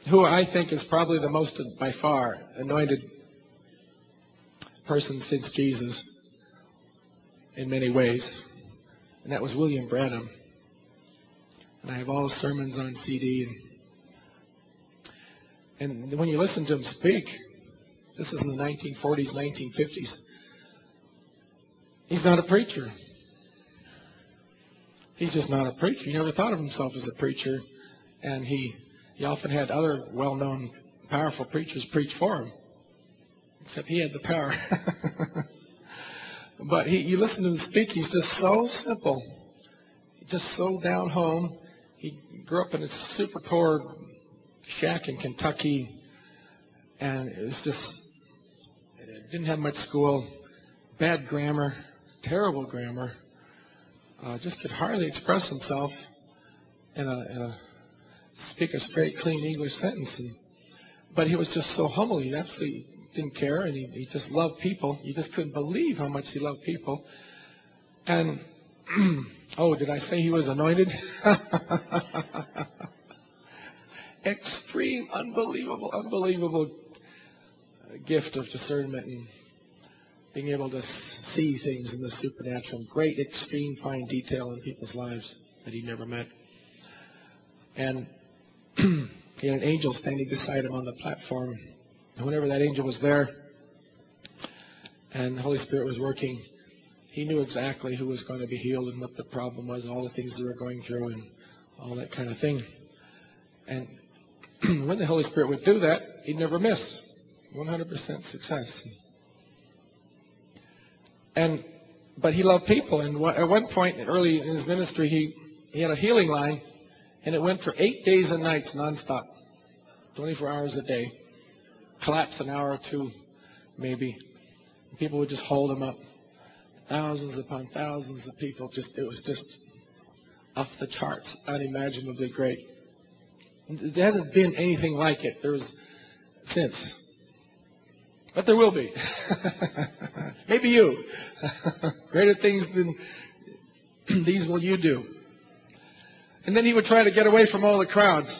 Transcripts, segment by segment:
who I think is probably the most, by far, anointed person since Jesus in many ways. And that was William Branham. And I have all his sermons on CD. And when you listen to him speak, this is in the 1940s, 1950s, he's not a preacher. He's just not a preacher. He never thought of himself as a preacher. And he often had other well-known, powerful preachers preach for him. Except he had the power. But you listen to him speak, he's just so simple. Just so down home. He grew up in a super poor shack in Kentucky. And it was just, didn't have much school. Bad grammar. Terrible grammar. Just could hardly express himself speak a straight, clean English sentence. But he was just so humble. He absolutely didn't care, and he just loved people. You just couldn't believe how much he loved people. And, oh, did I say he was anointed? Extreme, unbelievable gift of discernment and being able to see things in the supernatural. Great, extreme, fine detail in people's lives that he never met. And he had an angel standing beside him on the platform. And whenever that angel was there and the Holy Spirit was working, he knew exactly who was going to be healed and what the problem was, all the things they were going through and all that kind of thing. And when the Holy Spirit would do that, he'd never miss. 100% success. But he loved people. And at one point early in his ministry, he had a healing line, and it went for 8 days and nights nonstop, 24 hours a day. Collapse an hour or two, maybe. People would just hold him up. Thousands upon thousands of people. It was just off the charts, unimaginably great. There hasn't been anything like it. Since. But there will be. Maybe you. Greater things than these will you do. And then he would try to get away from all the crowds.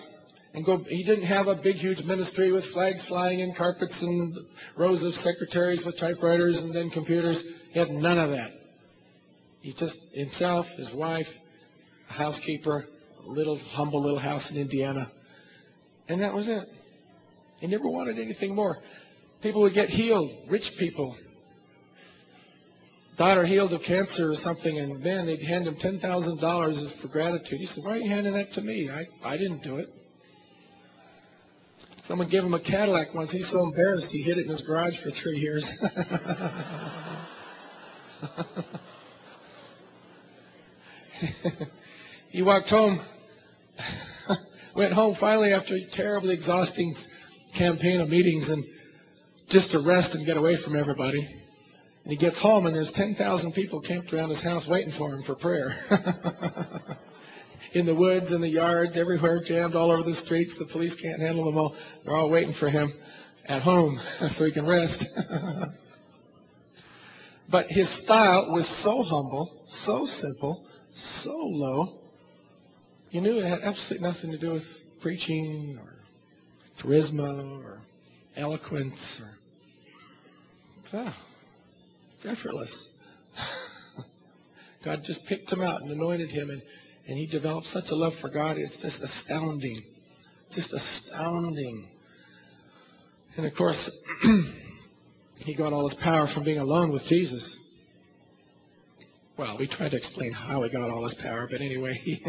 And go. He didn't have a big, huge ministry with flags flying and carpets and rows of secretaries with typewriters and then computers. He had none of that. He just, himself, his wife, a housekeeper, a humble little house in Indiana. And that was it. He never wanted anything more. People would get healed, rich people. Daughter healed of cancer or something, and man, they'd hand him $10,000 as for gratitude. He said, "Why are you handing that to me? I didn't do it." Someone gave him a Cadillac once. He's so embarrassed he hid it in his garage for 3 years. He walked home, went home finally after a terribly exhausting campaign of meetings and just to rest and get away from everybody. And he gets home and there's 10,000 people camped around his house waiting for him for prayer. In the woods, in the yards, everywhere, jammed all over the streets. The police can't handle them all. They're all waiting for him at home so he can rest. But his style was so humble, so simple, so low. You knew it had absolutely nothing to do with preaching or charisma or eloquence. It's effortless. God just picked him out and anointed him, and he developed such a love for God. It's just astounding. Just astounding. And of course, he got all his power from being alone with Jesus. Well, we tried to explain how he got all his power, but anyway.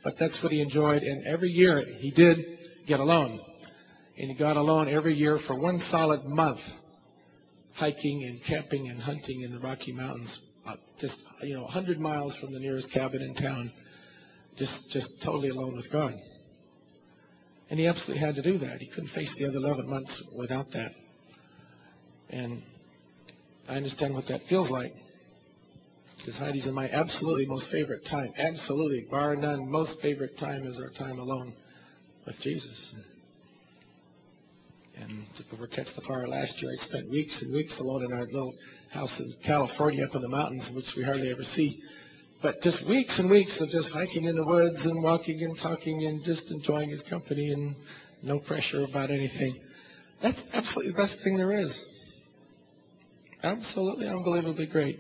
But that's what he enjoyed. And every year he did get alone. And he got alone every year for 1 solid month, hiking and camping and hunting in the Rocky Mountains. Just 100 miles from the nearest cabin in town. Just totally alone with God. And he absolutely had to do that. He couldn't face the other 11 months without that. And I understand what that feels like. Because Heidi's in my absolutely most favorite time. Absolutely, bar none, most favorite time is our time alone with Jesus. And to catch the fire last year, I spent weeks and weeks alone in our little house in California up in the mountains, which we hardly ever see. But just weeks and weeks of just hiking in the woods and walking and talking and just enjoying his company and no pressure about anything. That's absolutely the best thing there is. Absolutely unbelievably great.